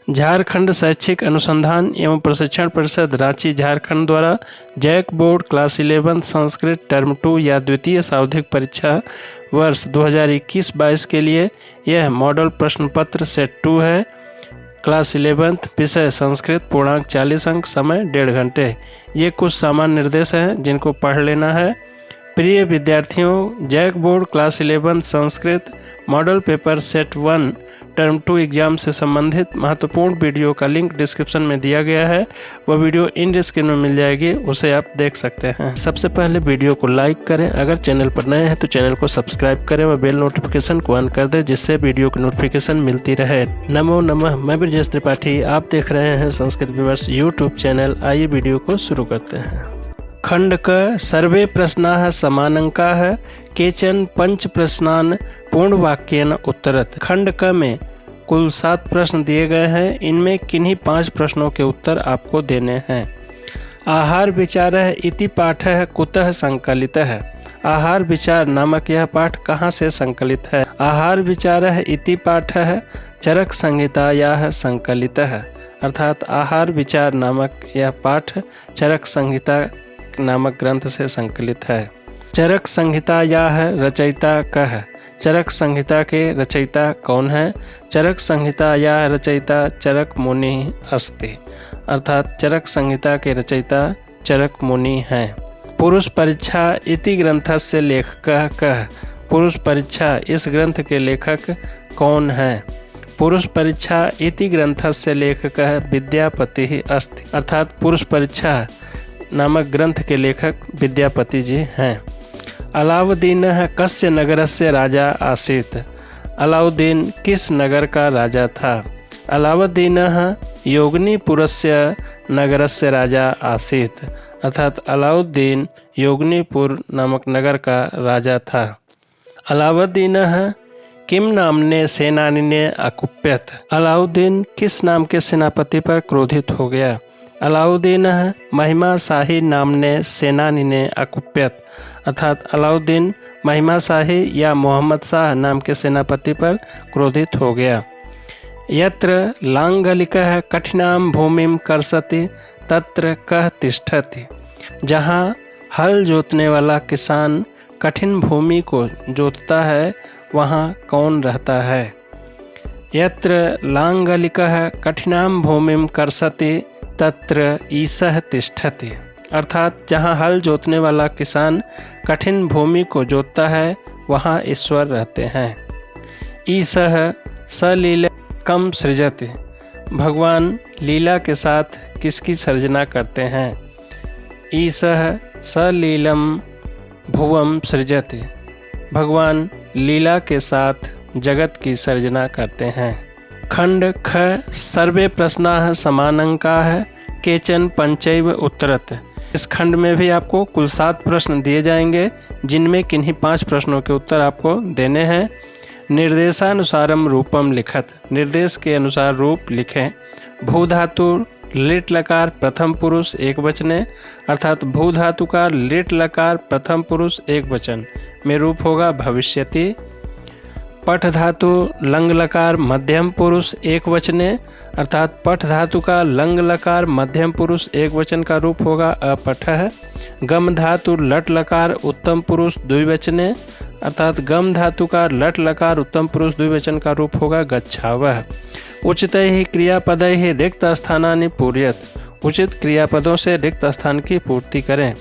झारखंड शैक्षिक अनुसंधान एवं प्रशिक्षण परिषद रांची झारखंड द्वारा JAC board class 11 Sanskrit term 2 या द्वितीय सावधिक परीक्षा वर्ष 2021-22 के लिए यह मॉडल प्रश्न पत्र सेट 2 है। क्लास 11 विषय संस्कृत, पूर्णांक 40 अंक, समय 1.5 घंटे। ये कुछ सामान्य निर्देश हैं जिनको पढ़ लेना है। प्रिय विद्यार्थियों, JAC board class 11 Sanskrit model paper set 1 term 2 exam से संबंधित महत्वपूर्ण वीडियो का लिंक डिस्क्रिप्शन में दिया गया है। वह वीडियो इन स्क्रीन में मिल जाएगी, उसे आप देख सकते हैं। सबसे पहले वीडियो को लाइक करें, अगर चैनल पर नए हैं तो चैनल को सब्सक्राइब करें व बेल नोटिफिकेशन को ऑन कर दें, जिससे वीडियो की नोटिफिकेशन मिलती रहे। नमो नमः, मैं ब्रजेश त्रिपाठी, आप देख रहे हैं संस्कृत व्यूअर्स यूट्यूब चैनल। आइए वीडियो को शुरू करते हैं। खंड क सर्वे प्रश्नाः समानंकाः केचन पंच प्रश्नान् पूर्णवाक्येन उत्तरत्। खंड क में कुल 7 प्रश्न दिए गए हैं। इनमें किन्हीं 5 प्रश्नों के उत्तर आपको देने हैं। आहार विचारः इति पाठः कुतः संकलितः। आहार विचार नामक यह पाठ कहाँ से संकलित है? आहार विचारः इति पाठः चरक संहितायाः संकलितः। अर्थात आहार विचार नामक यह पाठ चरक संहिता नामक ग्रंथ से संकलित है। चरक संहिता यह रचयिता कह। चरक संहिता के रचयिता कौन है? चरक संहिता यह रचयिता चरक मुनि अस्ति। अर्थात चरक संहिता के रचयिता चरक मुनि हैं। पुरुष परीक्षा इति ग्रंथस्य लेखकः कः। पुरुष परीक्षा इस ग्रंथ के लेखक कौन है? पुरुष परीक्षा इति ग्रंथस्य लेखकः विद्यापतिः अस्ति। अर्थात पुरुष परीक्षा नामक ग्रंथ के लेखक विद्यापति जी हैं। अलाउद्दीनः कस्य नगरस्य राजा आसीत्। अलाउद्दीन किस नगर का राजा था? अलाउद्दीनः योगनीपुरस्य नगरस्य राजा आसीत्। अर्थात अलाउद्दीन योगनीपुर नामक नगर का राजा था। अलाउद्दीनः किम नामने सेनानिने अकुप्यत। अलाउद्दीन किस नाम के सेनापति पर क्रोधित हो गया? अलाउद्दीन महिमा शाही नामने सेनानिने अकुप्यत। अर्थात अलाउद्दीन महिमा शाही या मोहम्मद शाह नाम के सेनापति पर क्रोधित हो गया। यत्र लांगलिकः कठिनां भूमिं कर्षति तत्र कः तिष्ठति। जहाँ हल जोतने वाला किसान कठिन भूमि को जोतता है, वहाँ कौन रहता है? यत्र लांगलिकः कठिनां भूमिं कर्षति तत्र ईशः तिष्ठति। अर्थात जहाँ हल जोतने वाला किसान कठिन भूमि को जोतता है, वहाँ ईश्वर रहते हैं। ईशः सलीलकं सृजति। भगवान लीला के साथ किसकी सर्जना करते हैं? ईशः सलीलं भुवं सृजति। भगवान लीला के साथ जगत की सर्जना करते हैं। खंड ख सर्वे प्रश्नाः समानंकाः केचन पंचैव उत्तरत्। इस खंड में भी आपको कुल 7 प्रश्न दिए जाएंगे, जिनमें किन्हीं 5 प्रश्नों के उत्तर आपको देने हैं। निर्देशानुसारम रूपम लिखत। निर्देश के अनुसार रूप लिखें। भू धातु लिट लकार प्रथम पुरुष एक वचने। अर्थात भू धातु का लिट लकार प्रथम पुरुष एक वचन में रूप होगा भविष्यति। पठ धातु लंग लकार मध्यम पुरुष एक वचने। अर्थात पठ धातु का लंग लकार मध्यम पुरुष एक वचन का रूप होगा अपठः। गम धातु लट लकार उत्तम पुरुष द्विवचने। अर्थात गम धातु का लट लकार उत्तम पुरुष द्विवचन का रूप होगा गच्छावः। उचितैः क्रियापदैः रिक्त स्थानानि पूरयत। उचित क्रियापदों से रिक्त स्थान की पूर्ति करें।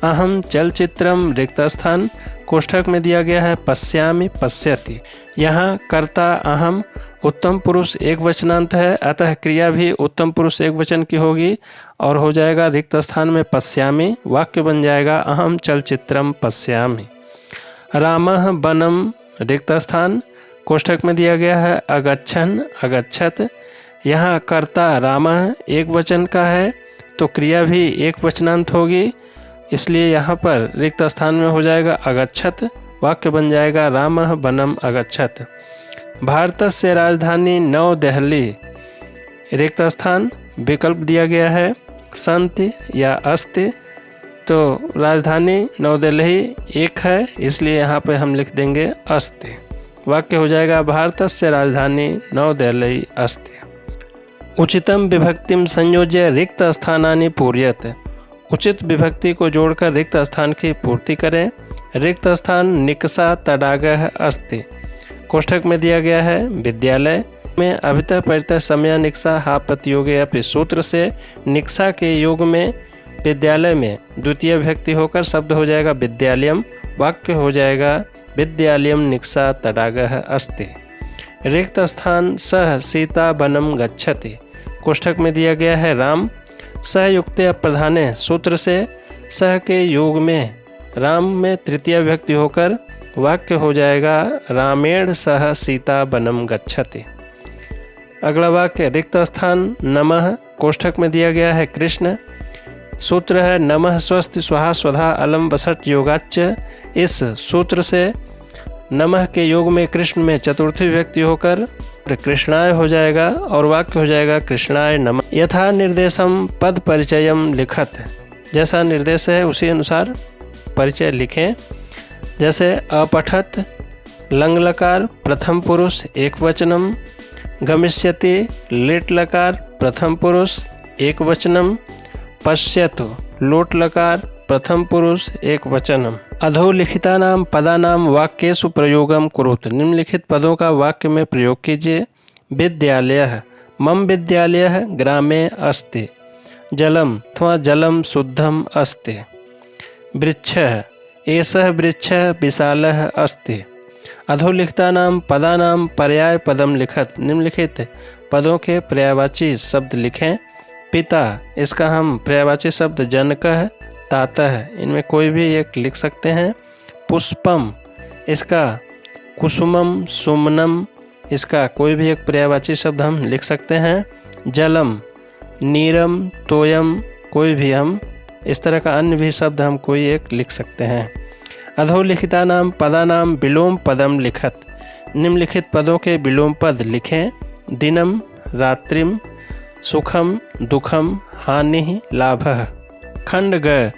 अहम चलचित्रम रिक्त स्थान कोष्ठक में दिया गया है पश्यामि पश्यति। यहाँ कर्ता अहम उत्तम पुरुष एक वचनांत है, अतः क्रिया भी उत्तम पुरुष एक वचन की होगी और हो जाएगा रिक्त स्थान में पश्यामि। वाक्य बन जाएगा अहम चलचित्रम पश्यामि। रामः वनम रिक्त स्थान कोष्ठक में दिया गया है अगच्छन् अगच्छत। यहाँ कर्ता रामः एक वचन का है, तो क्रिया भी एक वचनांत होगी, इसलिए यहाँ पर रिक्त स्थान में हो जाएगा अगच्छत। वाक्य बन जाएगा रामः वनम अगच्छत। भारतस्य राजधानी नव दिल्ली रिक्त स्थान विकल्प दिया गया है संति या अस्ति, तो राजधानी नव दिल्ली एक है, इसलिए यहाँ पे हम लिख देंगे अस्ति। वाक्य हो जाएगा भारतस्य राजधानी नव दिल्ली अस्ति। उचितम विभक्तिम संयोज्य रिक्त स्थानानि पूर्यत। उचित विभक्ति को जोड़कर रिक्त स्थान की पूर्ति करें। रिक्त स्थान निकषा तडागः अस्ति। कोष्ठक में दिया गया है विद्यालय में अभितः परितः समया निकषा हा प्रतियोगे अपि सूत्र से निकषा के योग में विद्यालय में द्वितीय विभक्ति होकर शब्द हो जाएगा विद्यालयम, वाक्य हो जाएगा विद्यालयम निकषा तडागः अस्ति। रिक्त स्थान सह सीता वनम गच्छति। कोष्ठक में दिया गया है राम सह युक्ते अप्रधाने सूत्र से सह के योग में राम में तृतीय विभक्ति होकर वाक्य हो जाएगा रामेण सह सीता वनम गच्छति। अगला वाक्य रिक्त स्थान नमः। कोष्ठक में दिया गया है कृष्ण, सूत्र है नमः स्वस्ति स्वाहा स्वधा अलम वसट योगाच्च। इस सूत्र से नमः के योग में कृष्ण में चतुर्थी विभक्ति होकर कृष्णाय हो जाएगा और वाक्य हो जाएगा कृष्णाय नमः। यथा निर्देशम पद परिचयम लिखत। जैसा निर्देश है उसी अनुसार परिचय लिखें। जैसे अपठत लंग लकार प्रथम पुरुष एक वचनम, गमिष्यति लिट लकार प्रथम पुरुष एक वचनम, पश्यतु लोट लकार प्रथम पुरुष एक वचनम। अधोलिखितानां पदानां वाक्येषु प्रयोगम कुरुत। निम्नलिखित पदों का वाक्य में प्रयोग कीजिए। विद्यालयः मम विद्यालयः ग्रामे अस्ति। जलम अथवा जलम शुद्धम अस्ति। वृक्षः एषः वृक्षः विशालः अस्ति। अधोलिखितानां पदानां पर्याय पदम लिखत। निम्नलिखित पदों के पर्यायवाची शब्द लिखें। पिता, इसका हम पर्यायवाची शब्द जनकः तातः, इनमें कोई भी एक लिख सकते हैं। पुष्पम, इसका कुसुमम सुमनम, इसका कोई भी एक पर्यायवाची शब्द हम लिख सकते हैं। जलम नीरम तोयम, कोई भी हम इस तरह का अन्य भी शब्द हम कोई एक लिख सकते हैं। अधोलिखितानां पदानां विलोम पदम लिखत। निम्नलिखित पदों के विलोम पद लिखें। दिनम रात्रिम, सुखम दुखम, हानि लाभः। खंड ग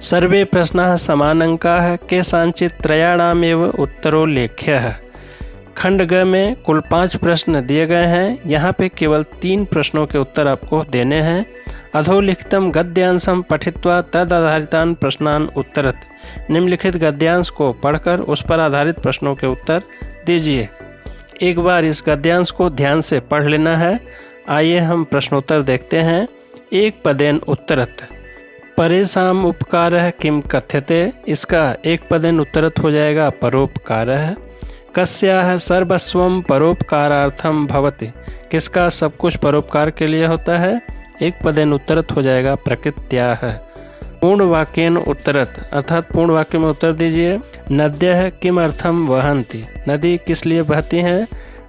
सर्वे प्रश्नाः समानांकाः केषाञ्चित् त्रयाणामेव उत्तरोल्लेख्यः। खंड ग में कुल 5 प्रश्न दिए गए हैं। यहाँ पे केवल 3 प्रश्नों के उत्तर आपको देने हैं। अधोलिखितम गद्यांशम पठित्वा तद आधारितान प्रश्नान उत्तरत। निम्नलिखित गद्यांश को पढ़कर उस पर आधारित प्रश्नों के उत्तर दीजिए। एक बार इस गद्यांश को ध्यान से पढ़ लेना है। आइए हम प्रश्नोत्तर देखते हैं। एक पदेन उत्तरत। परेषाम उपकारः किम कथ्यते। इसका एक पदेन उत्तरत हो जाएगा परोपकारः। कस्याः सर्वस्वं परोपकारार्थम भवति। किसका सब कुछ परोपकार के लिए होता है। एक पदेन उत्तरत हो जाएगा प्रकृत्याः। पूर्ण वाक्येन उत्तरत, अर्थात पूर्ण वाक्य में उत्तर दीजिए। नद्यः किम अर्थम वहन्ति। नदी किस लिए बहती हैं।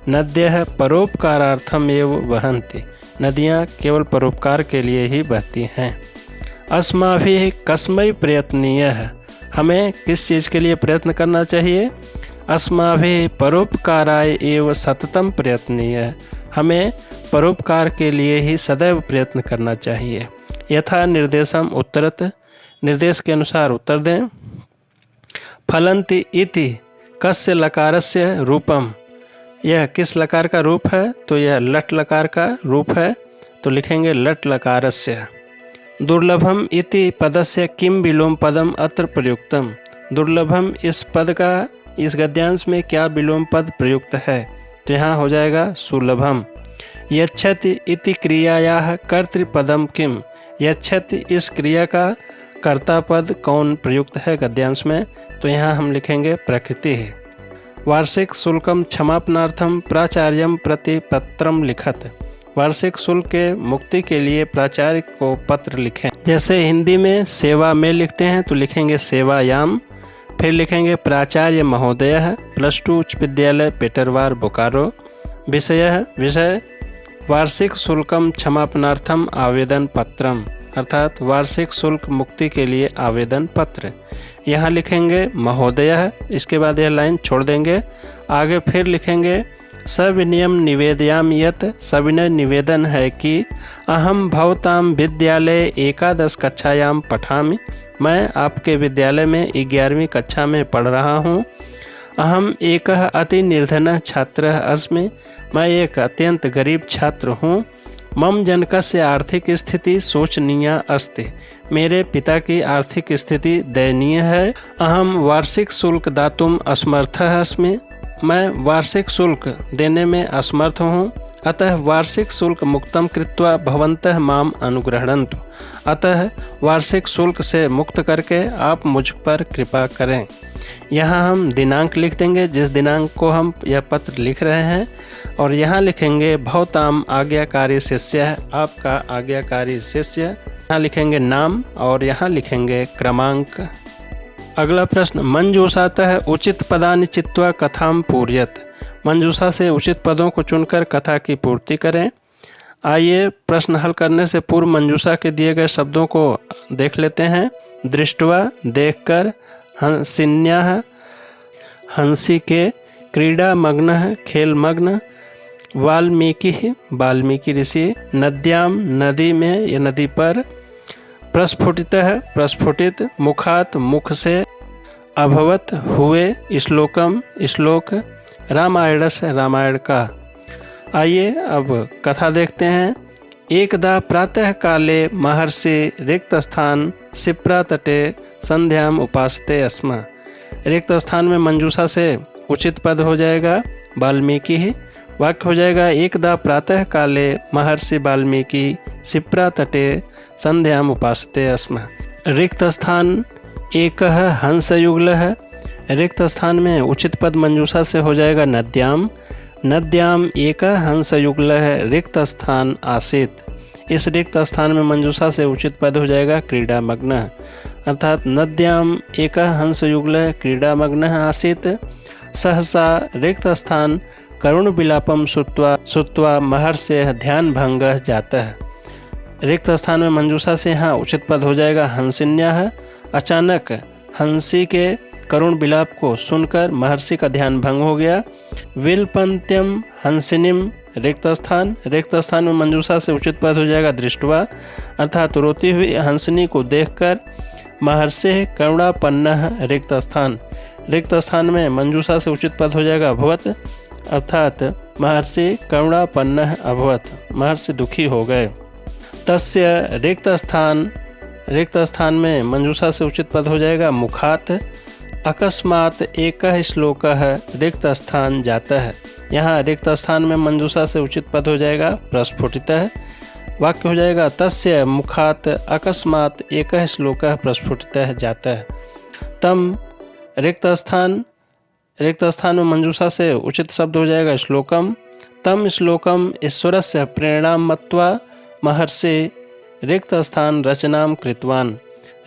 नद्यः परोपकारार्थम एव वहन्ति। नदियाँ केवल परोपकार के लिए ही बहती हैं। अस्माभिः कस्मै प्रयत्नीयः। हमें किस चीज़ के लिए प्रयत्न करना चाहिए। अस्माभिः परोपकाराय एव सततम प्रयत्नीयः। हमें परोपकार के लिए ही सदैव प्रयत्न करना चाहिए। यथा निर्देशम उत्तरत। निर्देश के अनुसार उत्तर दें। फलन्ति इति कस्य लकारस्य रूपम। यह किस लकार का रूप है। तो यह लट लकार का रूप है, तो लिखेंगे लट लकारस्य। दुर्लभम इति पदस्य किम विलोम पदम अत्र प्रयुक्तम। दुर्लभम इस पद का इस गद्यांश में क्या विलोम पद प्रयुक्त है। तो यहाँ हो जाएगा सुलभम। यच्छति इति क्रियायाः कर्तृपदम किम। यच्छति इस क्रिया का कर्ता पद कौन प्रयुक्त है गद्यांश में। तो यहाँ हम लिखेंगे प्रकृति है। वार्षिक शुल्कम क्षमापनार्थम प्राचार्यम प्रति पत्रम लिखत। वार्षिक शुल्क के मुक्ति के लिए प्राचार्य को पत्र लिखें। जैसे हिंदी में सेवा में लिखते हैं तो लिखेंगे सेवायाम। फिर लिखेंगे प्राचार्य महोदय +2 उच्च विद्यालय पेटरवार बोकारो। विषय वार्षिक शुल्कम क्षमापनार्थम आवेदन पत्रम, अर्थात वार्षिक शुल्क मुक्ति के लिए आवेदन पत्र। यहाँ लिखेंगे महोदय, इसके बाद यह लाइन छोड़ देंगे। आगे फिर लिखेंगे सविनयम निवेदयामि यत्। सविनय निवेदन है कि अहम भवताम विद्यालय 11 कक्षायाम पठामि। मैं आपके विद्यालय में 11वीं कक्षा में पढ़ रहा हूँ। अहम एकः अति निर्धनः छात्रः अस्मि। मैं एक अत्यंत गरीब छात्र हूँ। मम जनकस्य आर्थिक स्थिति शोचनीया अस्ति। मेरे पिता की आर्थिक स्थिति दयनीय है। अहम वार्षिक शुल्क दातुम असमर्थः अस्मि। मैं वार्षिक शुल्क देने में असमर्थ हूँ। अतः वार्षिक शुल्क मुक्तम कृत्वा भवन्तः माम अनुगृह्णन्तु। अतः वार्षिक शुल्क से मुक्त करके आप मुझ पर कृपा करें। यहाँ हम दिनांक लिख देंगे जिस दिनांक को हम यह पत्र लिख रहे हैं, और यहाँ लिखेंगे भवताम आज्ञाकारी शिष्य, आपका आज्ञाकारी शिष्य। यहाँ लिखेंगे नाम और यहाँ लिखेंगे क्रमांक। अगला प्रश्न, मंजूषातः उचित पदानि चित्वा कथाम पूर्यत। मंजूषा से उचित पदों को चुनकर कथा की पूर्ति करें। आइए प्रश्न हल करने से पूर्व मंजूषा के दिए गए शब्दों को देख लेते हैं। दृष्टवा देखकर, हंसिन्याः हंसी के, क्रीडा मग्न खेल मग्न, वाल्मीकि वाल्मीकि ऋषि, नद्याम नदी में या नदी पर, प्रस्फुटितः प्रस्फुटित, मुखात मुख से, अभवत हुए, श्लोकम श्लोक, रामायण से रामायण का। आइए अब कथा देखते हैं। एकदा प्रातः काले महर्षि रिक्त स्थान शिप्रा तटे संध्याम उपासते स्म। रिक्त स्थान में मंजूषा से उचित पद हो जाएगा वाल्मीकि ही। वाक्य हो जाएगा एकदा प्रातः काले महर्षि वाल्मीकि शिप्रा तटे संध्याम उपासते स्म। रिक्त स्थान एकः हंसयुगल है। रिक्त स्थान में उचित पद मंजूषा से हो जाएगा नद्याम। नद्याम एकः हंसयुगल है, रिक्त स्थान आसीत। इस रिक्त स्थान में मंजूषा से उचित पद हो जाएगा क्रीडा मग्न, अर्थात नद्याम एकः हंसयुगल क्रीडा मग्न आसीत। सहसा रिक्त स्थान करुण विलापम श्रुत्वा महर्षेः ध्यान भंग जातः। रिक्त स्थान में मंजूषा से यहाँ उचित पद हो जाएगा हंसिन्याः। अचानक हंसी के करुण विलाप को सुनकर महर्षि का ध्यान भंग हो गया। विलपंत्यम हंसिनीम रिक्त स्थान में मंजूषा से उचित पद हो जाएगा दृष्टवा, अर्थात रोती हुई हंसनी को देखकर। महर्षि करुणापन्नः रिक्त स्थान में मंजूषा से उचित पद हो जाएगा अभवत, अर्थात महर्षि करुणापन्नः अभवत, महर्षि दुखी हो गए। तस्य रिक्त स्थान में मंजूषा से उचित पद हो जाएगा मुखात। अकस्मात एकः श्लोकः रिक्त स्थान जातः। यहाँ रिक्त स्थान में मंजूषा से उचित पद हो जाएगा प्रस्फुटितः। वाक्य हो जाएगा तस्य मुखात अकस्मात एकः श्लोकः प्रस्फुटितः जातः। तम रिक्त स्थान में मंजूषा से उचित शब्द हो जाएगा श्लोकम। तम श्लोकम ईश्वरस्य प्रेरणां मत्वा महर्षि रिक्त स्थान रचनां कृतवान।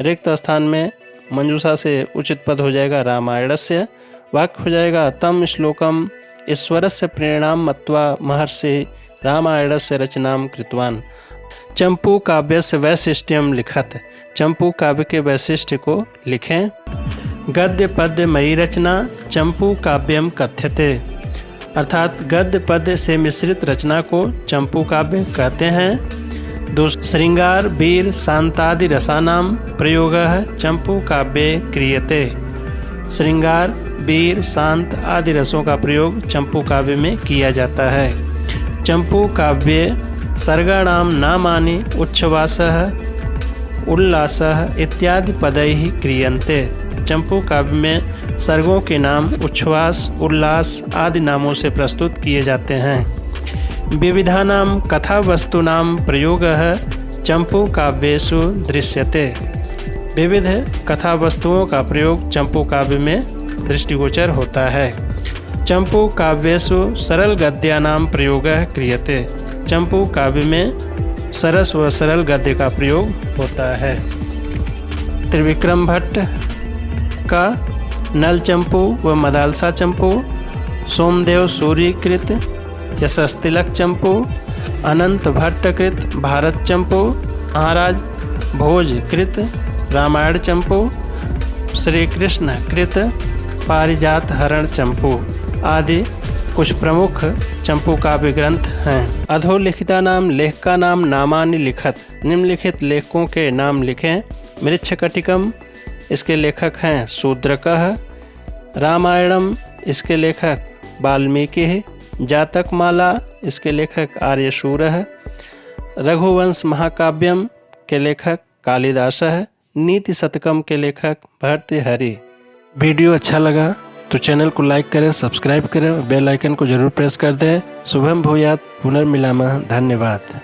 रिक्त स्थान में मंजूषा से उचित पद हो जाएगा रामायणस्य। वाक्य हो जाएगा तम श्लोकम ईश्वरस्य प्रेरणां मत्वा महर्षि रामायणस्य रचनां कृतवान। चंपू काव्यस्य वैशिष्ट्यम लिखत। चंपू काव्य के वैशिष्ट्य को लिखें। गद्य पद्य मयी रचना चंपू काव्यम कथ्यते, अर्थात गद्य पद्य से मिश्रित रचना को चंपू काव्य कहते हैं। श्रृंगार वीर शांतादि रसानां प्रयोगः चंपू काव्ये क्रियते। श्रृंगार वीर शांत आदि रसों का प्रयोग चंपू काव्य में किया जाता है। चंपू काव्ये सर्गाणां नामानि उच्छ्वासः उल्लासः इत्यादि पदैः क्रियन्ते। चंपू काव्य में सर्गों के नाम उच्छ्वास उल्लास आदि नामों से प्रस्तुत किए जाते हैं। विविधानां कथावस्तूनां प्रयोगः चंपू काव्येषु दृश्यते। विविध कथा वस्तुओं का प्रयोग चंपू काव्य में दृष्टिगोचर होता है। चंपू काव्येषु सरल गद्यानां प्रयोगः क्रियते। चंपू काव्य में सरस व सरल गद्य का प्रयोग होता है। त्रिविक्रम भट्ट का नल चंपू व मदालसा चंपू, सोमदेव सूरीकृत यशस्तिलक चंपू, अनंत भट्टकृत भारत चंपू, महाराज भोजकृत रामायण चंपू, श्री कृष्ण कृत पारिजात हरण चंपू आदि कुछ प्रमुख चंपू काव्य ग्रंथ हैं। अधोलिखिता नाम लेखका नाम नामानि लिखत। निम्नलिखित लेखकों के नाम लिखें। मृच्छकटिकम, इसके लेखक हैं शूद्रकः। रामायणम, इसके लेखक वाल्मीकि। जातकमाला, इसके लेखक आर्यशूरः। रघुवंश महाकाव्यम के लेखक कालिदासः। नीति शतकम के लेखक भर्तृहरि। वीडियो अच्छा लगा तो चैनल को लाइक करें, सब्सक्राइब करें और बेल आइकन को जरूर प्रेस कर दें। शुभम भूयात्। पुनर्मिलामः। धन्यवाद।